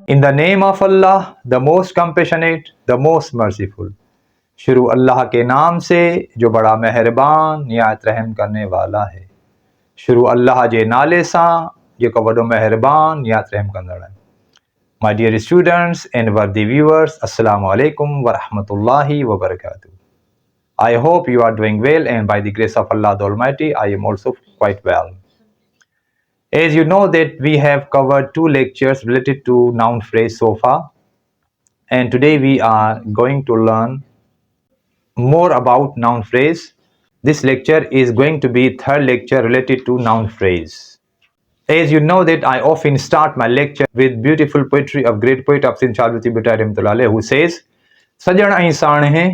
In the name of Allah, the most compassionate, the most merciful. शुरू अल्लाह के नाम से जो बड़ा मेहरबान निहायत रहम करने वाला है। शुरू अल्लाह जे नाले सां जेको वॾो मेहरबान निहायत रहम कंदड़ आहे। My dear students and worthy viewers, Assalamu alaikum wa rahmatullahi wa barakatuh. I hope you are doing well, and by the grace of Allah the Almighty, I am also quite well. As you know that we have covered 2 lectures related to noun phrase so far, and today we are going to learn more about noun phrase. This lecture is going to be 3rd lecture related to noun phrase. As you know that I often start my lecture with beautiful poetry of great poet of Sindh Shahabdi Bhutta Rahmatullah Alayh, who says, सजण ऐं साणे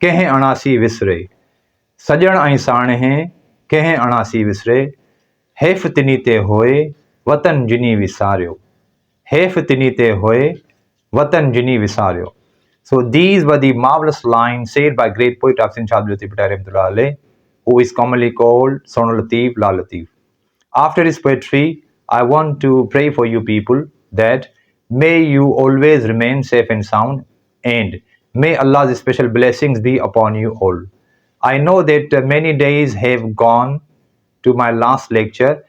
कंहिं अणासी विसरे, सजण ऐं साणे कंहिं अणासी विसरे, हेफ़ तिनी ते होए वतन जिनी विसारियो, हेफ़ तिनी ते होए वतन जिनी विसारियो. So these were the marvelous lines said by great poet of Sindh Shahabdi Bhutta Rahmatullah Alayh, who is commonly called Sonal Latif La Latif. After his poetry, I want to pray for you people that may you always remain safe and sound, and may Allah's special blessings be upon you all. I know that many days have gone to my last lecture.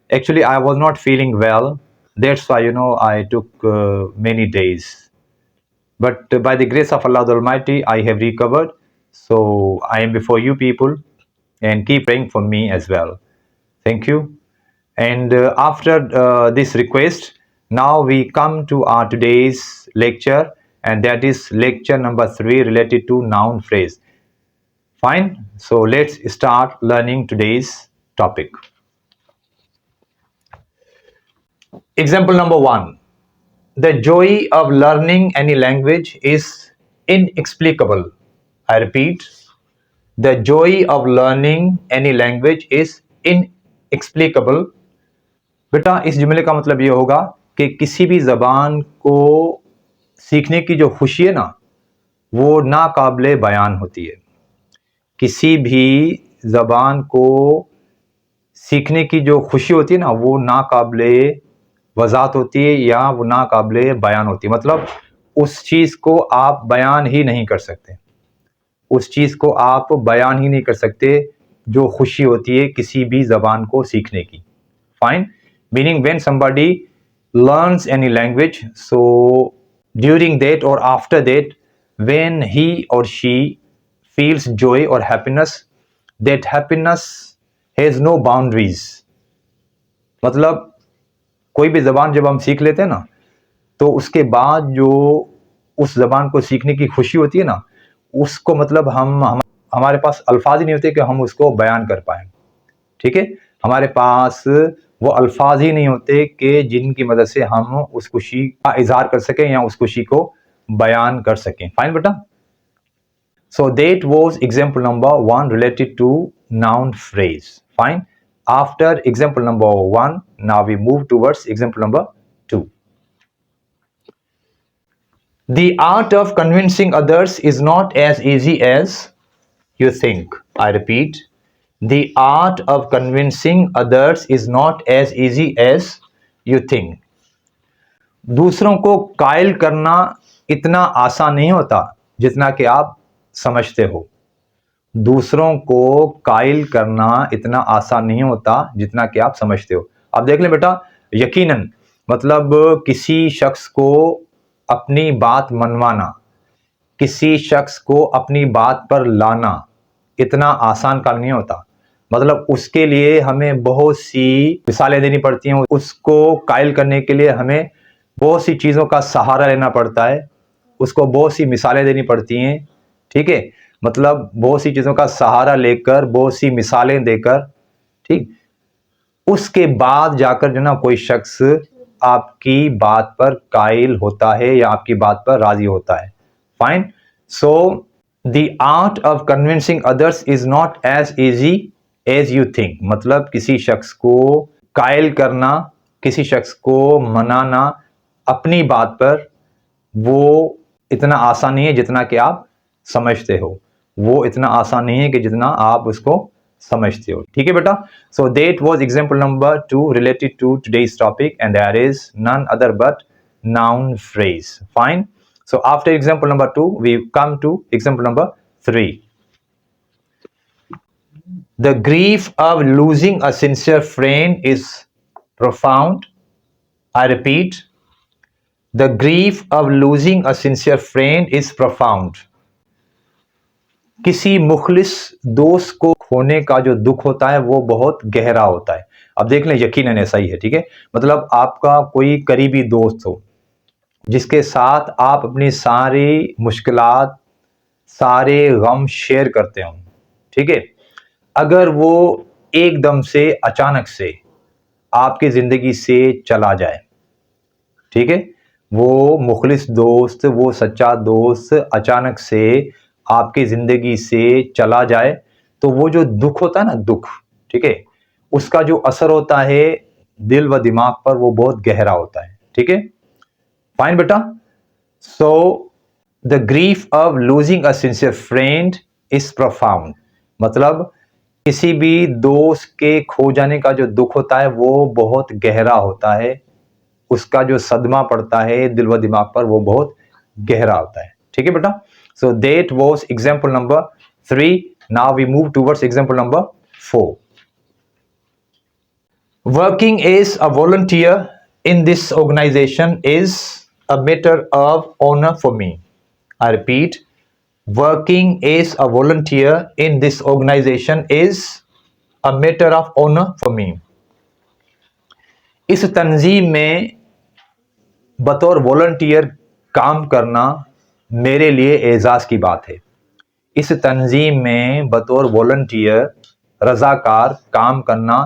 Actually, I was not feeling well. That's why, I took many days. But by the grace of Allah the Almighty, I have recovered. So I am before you people, and keep praying for me as well. Thank you. And after this request, now we come to our today's lecture, and that is lecture number 3 related to noun phrase. Fine. So let's start learning today's topic. Example number 1. The joy of learning any language is inexplicable. I repeat, the joy of learning any language is inexplicable. बेटा इस जुमले का मतलब ये होगा कि किसी भी ज़बान को सीखने की जो खुशी है ना, वो नाकाबिले बयान होती है. किसी भी ज़बान को सीखने की जो खुशी होती है ना, वो नाकाबिले वज़ाहत होती है या वो नाकाबिले बयान होती है. मतलब उस चीज़ को आप बयान ही नहीं कर सकते, उस चीज़ को आप बयान ही नहीं कर सकते जो खुशी होती है किसी भी ज़बान को सीखने की. Fine. Meaning when somebody learns any language, so during that or after that, when he or she feels joy or happiness, that happiness has no boundaries. मतलब कोई भी ज़बान जब हम सीख लेते हैं ना, तो उसके बाद जो उस ज़बान को सीखने की खुशी होती है ना, उसको मतलब हमारे पास अल्फाज ही नहीं होते कि हम उसको बयान कर पाएँ. ठीक है, हमारे पास वो अल्फाज ही नहीं होते कि जिनकी मदद से हम उस खुशी का इजहार कर सकें या उस खुशी को बयान कर सकें. फाइन बेटा. So that was example number 1 related to noun phrase. Fine. After example number 1, now we move towards example number 2. The art of convincing others is not as easy as you think. I repeat, the art of convincing others is not as easy as you think. दूसरों को कायल करना इतना आसान नहीं होता जितना कि आप समझते हो. दूसरों को कायल करना इतना आसान नहीं होता जितना कि आप समझते हो. आप देख लें बेटा, यकीनन मतलब किसी शख्स को अपनी बात मनवाना, किसी शख्स को अपनी बात पर लाना इतना आसान काम नहीं होता. मतलब उसके लिए हमें बहुत सी मिसालें देनी पड़ती हैं, उसको कायल करने के लिए हमें बहुत सी चीज़ों का सहारा लेना पड़ता है, उसको बहुत सी मिसालें देनी पड़ती हैं. ठीक है, मतलब बहुत सी चीज़ों का सहारा लेकर, बहुत सी मिसालें देकर, ठीक, उसके बाद जाकर जो ना कोई शख्स आपकी बात पर कायल होता है या आपकी बात पर राजी होता है. Fine. So the art of convincing others is not as easy as you think. मतलब किसी शख्स को कायल करना, किसी शख्स को मनाना अपनी बात पर, वो इतना आसान नहीं है जितना कि आप समझते हो. वो इतना आसान नहीं है कि जितना आप उसको समझते हो. ठीक है बेटा. So that was example number 2 related to today's topic, and there is none other but noun phrase. Fine. So after example number 2, we come to example number 3. The grief of losing a sincere friend is profound. I repeat, the grief of losing a sincere friend is profound. किसी मुखलिस दोस्त को खोने का जो दुख होता है वो बहुत गहरा होता है. अब देख लें, यकीनन ऐसा ही है. ठीक है, मतलब आपका कोई करीबी दोस्त हो जिसके साथ आप अपनी सारी मुश्किलात, सारे गम शेयर करते हो. ठीक है, अगर वो एकदम से अचानक से आपकी जिंदगी से चला जाए, ठीक है, वो मुखलिस दोस्त, वो सच्चा दोस्त अचानक से आपकी जिंदगी से चला जाए, तो वो जो दुख होता है ना, दुख, ठीक है, उसका जो असर होता है दिल व दिमाग पर वो बहुत गहरा होता है. ठीक है, फाइन बेटा. So the grief of losing a sincere friend is profound. मतलब किसी भी दोस्त के खो जाने का जो दुख होता है वो बहुत गहरा होता है. उसका जो सदमा पड़ता है दिल व दिमाग पर वो बहुत गहरा होता है. ठीक है बेटा. So that was example number 3. Now we move towards example number 4. Working as a volunteer in this organisation is a matter of honour for me. I repeat, working as a volunteer in this organisation is a matter of honour for me. इस तंजीम में बतौर volunteer काम करना मेरे लिए एजाज़ की बात है. इस तंजीम में बतौर वॉलंटियर, रज़ाकार काम करना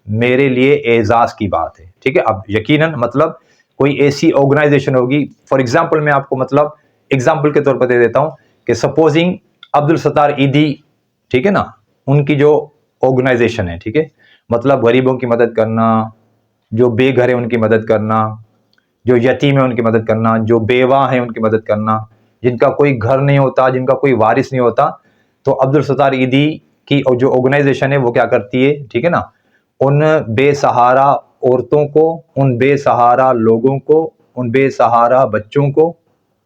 मेरे लिए एजाज़ की बात है. ठीक है, अब यकीनन मतलब कोई ऐसी ऑर्गेनाइजेशन होगी, फॉर एग्जांपल मैं आपको मतलब एग्जांपल के तौर पर दे देता हूं कि सपोजिंग अब्दुल सत्तार ईदी, ठीक है ना, उनकी जो ऑर्गेनाइजेशन है, ठीक है, मतलब गरीबों की मदद करना, जो बेघर है उनकी मदद करना, जो यतीम है उनकी मदद करना, जो बेवा है उनकी मदद करना, जिनका कोई घर नहीं होता, जिनका कोई वारिस नहीं होता, तो अब्दुल सत्तार ईदी की जो ऑर्गेनाइजेशन है वो क्या करती है, ठीक है ना, उन बेसहारा औरतों को, उन बेसहारा लोगों को, उन बेसहारा बच्चों को,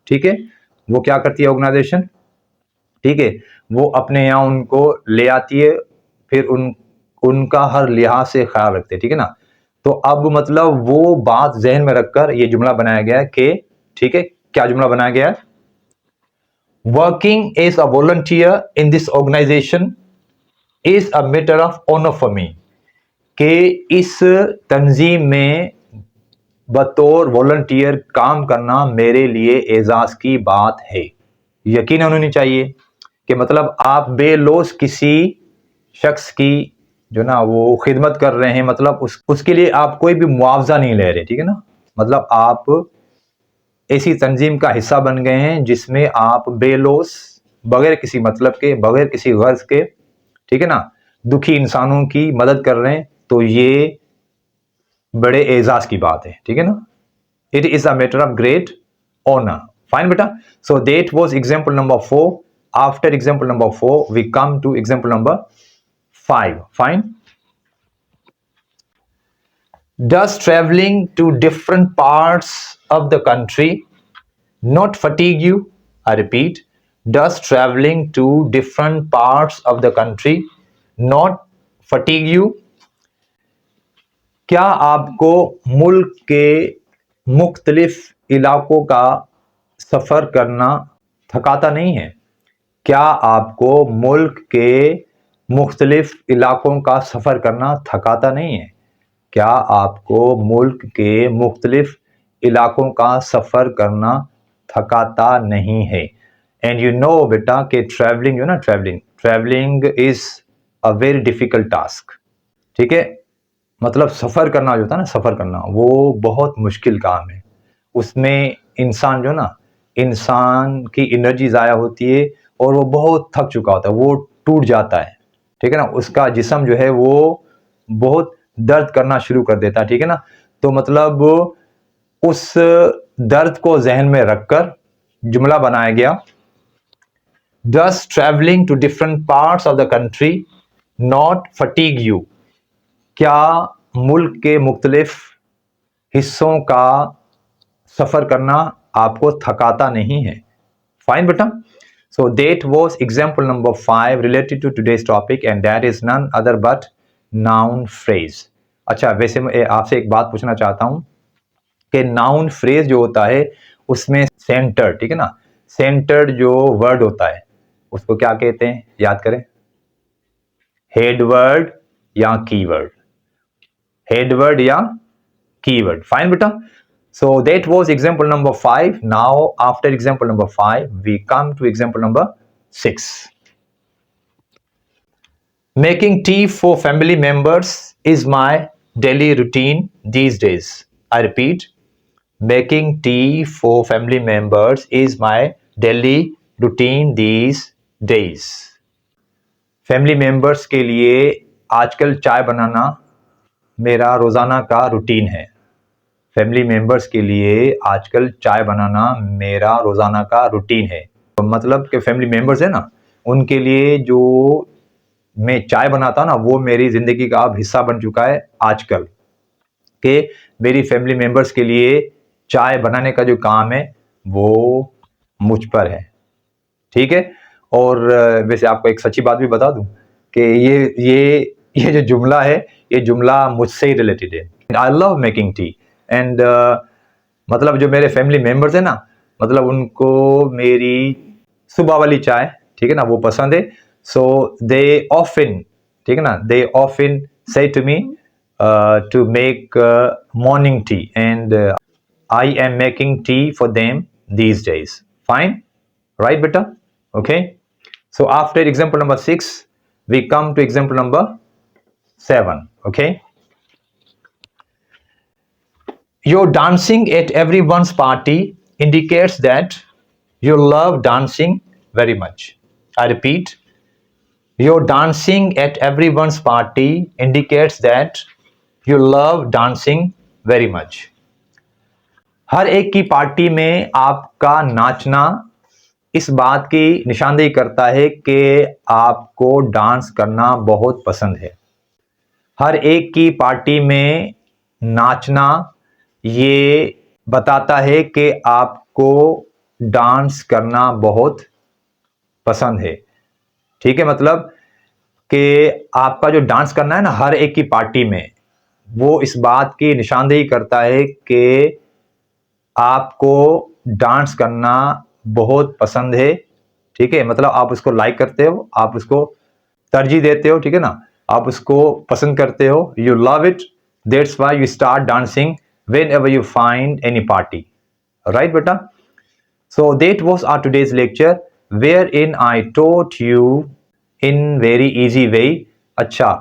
ठीक है, वो क्या करती है ऑर्गेनाइजेशन, ठीक है, वो अपने यहाँ उनको ले आती है, फिर उनका हर लिहाज से ख्याल रखते हैं. ठीक है ना. तो अब मतलब वो बात जहन में रखकर ये जुमला बनाया गया है कि, ठीक है, क्या जुमला बनाया गया है, working as a volunteer in this organisation is a matter of honour for me. कि इस तंजीम में बतौर वॉलंटियर काम करना मेरे लिए एजाज की बात है. यकीनन होनी चाहिए कि मतलब आप बेलौस किसी शख्स की जो ना वो खिदमत कर रहे हैं, मतलब उसके लिए आप कोई भी मुआवजा नहीं ले रहे. ठीक है ना, मतलब आप ऐसी तंजीम का हिस्सा बन गए हैं जिसमें आप बेलौस, बगैर किसी मतलब के, बगैर किसी गर्ज के, ठीक है ना, दुखी इंसानों की मदद कर रहे हैं. तो ये बड़े एजाज की बात है. ठीक है ना. It is a matter of great honour. Fine बेटा. So that was example number 4. After example number 4 we come to example number 5. Fine. Does traveling to different parts of the country not fatigue you? I repeat, does traveling to different parts of the country not fatigue you? क्या आपको मुल्क के मुख्तलिफ इलाकों का सफ़र करना थकाता नहीं है? क्या आपको मुल्क के मुख्तलिफ इलाकों का सफ़र करना थकाता नहीं है? क्या आपको मुल्क के मुख्तलिफ इलाकों का सफ़र करना थकाता नहीं है? एंड यू नो बेटा कि ट्रैवलिंग, यू ना, travelling is a very difficult task. ठीक है, मतलब सफ़र करना जो होता है ना, सफ़र करना वो बहुत मुश्किल काम है. उसमें इंसान जो ना, इंसान की एनर्जी ज़ाया होती है और वो बहुत थक चुका होता है, वो टूट जाता है. ठीक है ना, उसका जिस्म जो है वो बहुत दर्द करना शुरू कर देता है. ठीक है ना. तो मतलब उस दर्द को जहन में रखकर जुमला बनाया गया, does travelling to different parts of the country not fatigue you? क्या मुल्क के मुख्तलिफ हिस्सों का सफर करना आपको थकाता नहीं है। फाइन बेटा। So that was example number 5 related to today's topic and that is none other but noun phrase. अच्छा, वैसे मैं आपसे एक बात पूछना चाहता हूं कि नाउन फ्रेज जो होता है उसमें सेंटर, ठीक है ना, सेंटर्ड जो वर्ड होता है उसको क्या कहते हैं, याद करें। हेड वर्ड या कीवर्ड, हेड वर्ड या कीवर्ड। फाइन बेटा। So that was example number 5. Now after example number 5 we come to example number 6. Making tea for family members is my daily routine these days. I repeat, making tea for family members is my daily routine these days. Family members के लिए आजकल चाय बनाना मेरा रोजाना का routine है। Family members के लिए आजकल चाय बनाना मेरा रोजाना का रूटीन है। तो मतलब कि फैमिली मेंबर्स है ना, उनके लिए जो मैं चाय बनाता हूं ना वो मेरी जिंदगी का अब हिस्सा बन चुका है आजकल, कि मेरी फैमिली मेंबर्स के लिए चाय बनाने का जो काम है वो मुझ पर है। ठीक है। और वैसे आपको एक सच्ची बात भी बता दूं कि ये जो जुमला है ये जुमला मुझसे ही रिलेटेड है। I love making tea and मतलब जो मेरे फैमिली मेंबर्स है ना, मतलब उनको मेरी सुबह वाली चाय, ठीक है ना, वो पसंद है। सो दे ऑफन, ठीक है ना, they often say to me to make morning tea and I am making tea for them these days. Fine, right beta? Okay, so after example number 6 we come to example number 7. Okay, your dancing at everyone's party indicates that you love dancing very much. I repeat, your dancing at everyone's party indicates that you love dancing very much. हर एक की party में आपका नाचना इस बात की निशानदेही करता है कि आपको डांस करना बहुत पसंद है। हर एक की पार्टी में नाचना ये बताता है कि आपको डांस करना बहुत पसंद है। ठीक है, मतलब कि आपका जो डांस करना है ना हर एक की पार्टी में, वो इस बात की निशानदेही करता है कि आपको डांस करना बहुत पसंद है। ठीक है, मतलब आप उसको लाइक करते हो, आप उसको तरजीह देते हो, ठीक है ना, आप उसको पसंद करते हो। You love it, that's why you start dancing whenever you find any party. Right बेटा? So that was our today's lecture wherein I taught you in very easy way. अच्छा,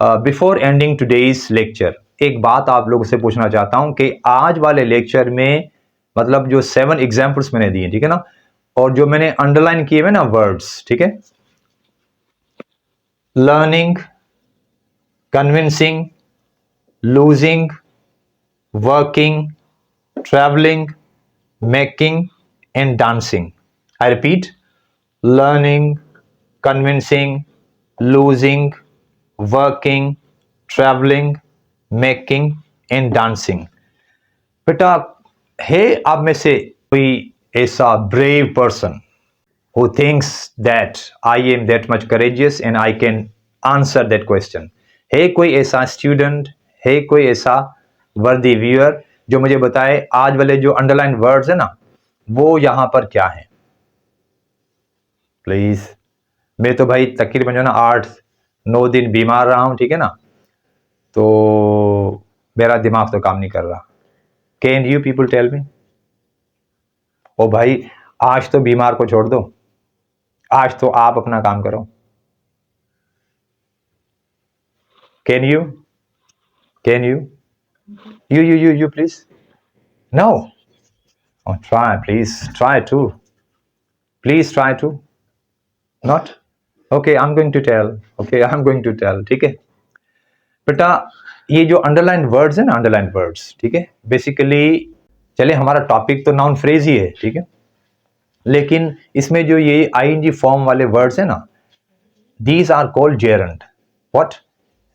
बिफोर एंडिंग टुडेज लेक्चर एक बात आप लोगों से पूछना चाहता हूं कि आज वाले लेक्चर में मतलब जो 7 एग्जाम्पल्स मैंने दिए, ठीक है ना, और जो मैंने अंडरलाइन किए हुए ना वर्ड्स, ठीक है, learning, convincing, losing, working, travelling, making and dancing. I repeat, learning, convincing, losing, working, travelling, making and dancing. बेटा, है आप में से कोई ऐसा brave person who thinks that I am that much courageous and I can answer that question? है कोई ऐसा स्टूडेंट, है कोई ऐसा वर्दी व्यूअर जो मुझे बताए आज वाले जो अंडरलाइन वर्ड्स है ना वो यहां पर क्या है? प्लीज। मैं तो भाई तकरीबन जो ना 8-9 दिन बीमार रहा हूं, ठीक है ना, तो मेरा दिमाग तो काम नहीं कर रहा। Can you people tell me? ओ भाई, आज तो बीमार को छोड़ दो, आज तो आप अपना काम करो। Can you? Can you? You please? No. Oh, try, please. Try to. Please try to. Not? Okay, I'm going to tell. Okay, I'm going to tell. ठीक है बेटा, ये जो अंडरलाइन वर्ड्स है ना, अंडरलाइन वर्ड्स, ठीक है, बेसिकली चले हमारा टॉपिक तो नाउन फ्रेज ही है, ठीक है, लेकिन इसमें जो ये आईएनजी फॉर्म वाले वर्ड्स है ना, these are called gerund. What?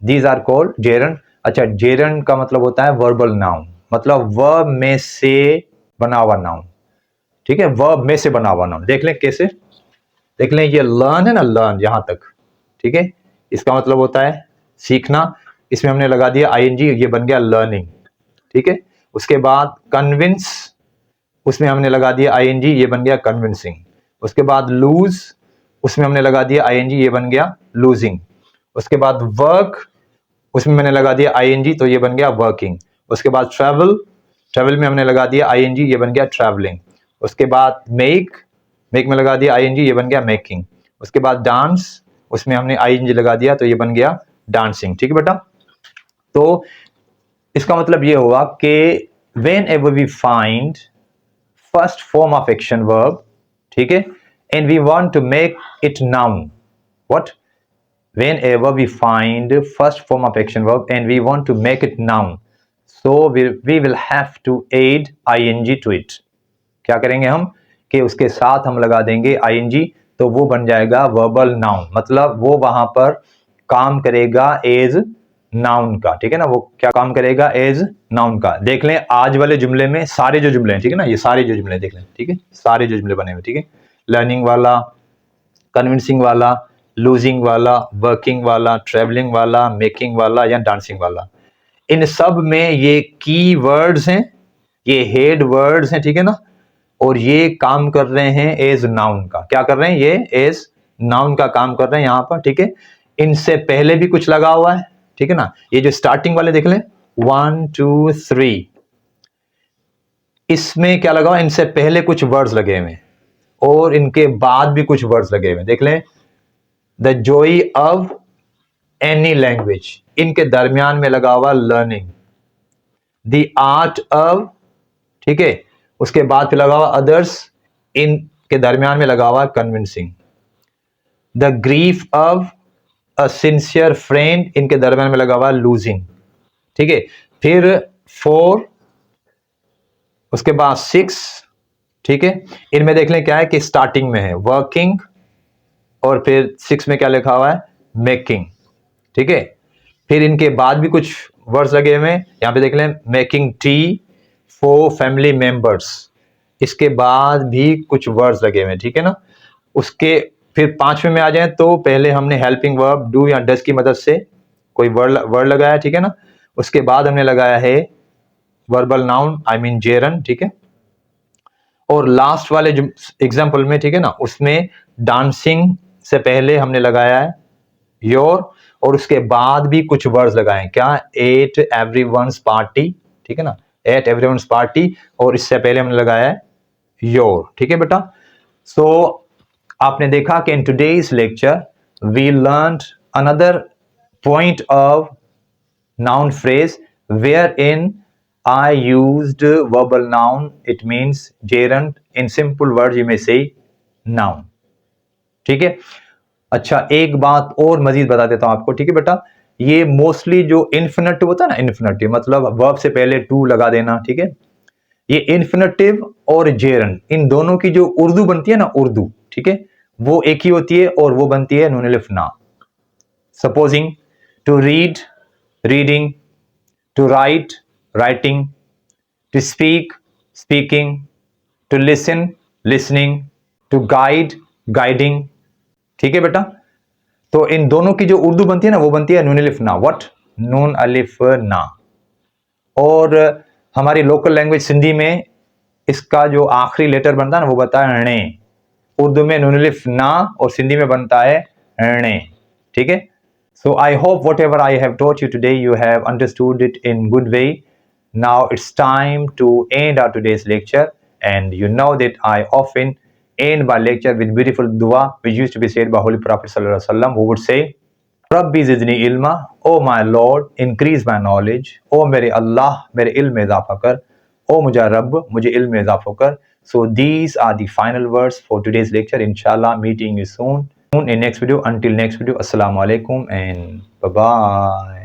These are called gerund. अच्छा, जेरंड का मतलब होता है वर्बल नाउन, मतलब वर्ब में से बना हुआ नाउन, ठीक है, वर्ब में से बना हुआ नाउन। देख लें कैसे, देख लें ये लर्न है ना, लर्न यहां तक, ठीक है, इसका मतलब होता है सीखना, इसमें हमने लगा दिया आईएनजी, ये बन गया लर्निंग, ठीक है। उसके बाद कन्विंस, उसमें हमने लगा दिया आईएनजी, ये बन गया कन्विंसिंग। उसके बाद लूज, उसमें हमने लगा दिया आईएनजी, ये बन गया लूजिंग। उसके बाद वर्क, उसमें मैंने लगा दिया आईएनजी, तो ये बन गया वर्किंग। उसके बाद ट्रैवल, ट्रैवल में हमने लगा दिया आईएनजी, ये बन गया ट्रैवलिंग। उसके बाद मेक, मेक में लगा दिया आईएनजी, ये बन गया मेकिंग। उसके बाद डांस, उसमें हमने आईएनजी लगा दिया, तो ये बन गया डांसिंग, ठीक है बेटा। तो इसका मतलब ये हुआ कि whenever we find first form of action verb, ठीक है, and we want to make it noun, what, whenever we find first form of action verb and we want to make it noun, so we will have to add ing to it। क्या करेंगे हम कि उसके साथ हम लगा देंगे ing, तो वो बन जाएगा वर्बल नाउन, मतलब वो वहां पर काम करेगा एज नाउन का, ठीक है ना, वो क्या काम करेगा एज नाउन का। देख लें आज वाले जुमले में सारे जो जुमले हैं, ठीक है ना, ये सारे जो जुमले देख लें, ठीक है, सारे जो जुमले बने हुए, ठीक है, लर्निंग वाला, कन्विंसिंग वाला, लूजिंग वाला, वर्किंग वाला, ट्रेवलिंग वाला, मेकिंग वाला या डांसिंग वाला, इन सब में ये की वर्ड्स हैं, ये हेड वर्ड्स हैं, ठीक है ना, और ये काम कर रहे हैं एज नाउन का। क्या कर रहे हैं, ये एज नाउन का काम कर रहे हैं यहां पर, ठीक है। इनसे पहले भी कुछ लगा हुआ है, ठीक है ना, ये जो स्टार्टिंग वाले देख लें 1 2 3, इसमें क्या लगा हुआ, इनसे पहले कुछ वर्ड्स लगे हुए और इनके बाद भी कुछ वर्ड्स लगे हुए। देख लें the Joy of any language, इनके दरमियान में लगा हुआ लर्निंग, द आर्ट ऑफ, ठीक है, उसके बाद फिर लगा हुआ अदर्स, इनके दरमियान में लगा हुआ convincing, the grief of a sincere friend, इनके दरमियान में लगा हुआ लूजिंग, ठीक है। फिर 4, उसके बाद 6, ठीक है, इनमें देख लें क्या है कि स्टार्टिंग में है वर्किंग और फिर 6 में क्या लिखा हुआ है मेकिंग, ठीक है। फिर इनके बाद भी कुछ वर्ड्स लगे हुए हैं, यहां पे देख लें making tea for family members, इसके बाद भी कुछ वर्ड्स लगे हुए हैं, ठीक है ना। उसके फिर 5वें में आ जाए तो पहले हमने हेल्पिंग वर्ब डू या डज की मदद से कोई वर्ड लगाया, ठीक है ना। उसके बाद हमने लगाया है verbal noun, I mean gerund, ठीक है। और लास्ट वाले जो एग्जाम्पल में, ठीक है ना, उसमें डांसिंग से पहले हमने लगाया है योर, और उसके बाद भी कुछ वर्ड्स लगाए, क्या, एट एवरीवन्स पार्टी, ठीक है ना, एट एवरीवन्स पार्टी, और इससे पहले हमने लगाया है योर, ठीक है बेटा। सो आपने देखा कि in today's lecture we learned another point of noun phrase wherein I used verbal noun, it means gerund, in simple words you may say noun, ठीक है। अच्छा एक बात और मजीद बता देता हूं आपको, ठीक है बेटा, ये मोस्टली जो इन्फिनेटिव होता है ना, इन्फिनेटिव मतलब वर्ब से पहले टू लगा देना, ठीक है, ये इन्फिनेटिव और जेरंड इन दोनों की जो उर्दू बनती है ना, उर्दू, ठीक है, वो एक ही होती है और वो बनती है नून अलिफ ना। Supposing to read, reading, to write, writing, to speak, speaking, to listen, listening, to guide, guiding, ठीक है बेटा। तो इन दोनों की जो उर्दू बनती है ना, वो बनती है नून अलिफ ना, व्हाट, नून अलिफ ना। और हमारी लोकल लैंग्वेज सिंधी में इसका जो आखिरी लेटर बनता है ना, वो बनता है णे, उर्दू में नून अलिफ ना और सिंधी में बनता है णे, ठीक है। So I hope whatever I have taught you today, you have understood it in good way. Now it's time to end our today's lecture, and you know that I often end my lecture with beautiful dua, which used to be said by Holy Prophet Sallallahu Alaihi Wasallam, who would say, Rabbi zidni ilma, oh my Lord, increase my knowledge, oh mere Allah, mere ilm mein izafa kar, oh mujha Rabb, mujhe ilm mein izafa kar. So these are the final words for today's lecture. Inshallah, meeting you soon in next video. Until next video, assalamu alaikum and bye bye.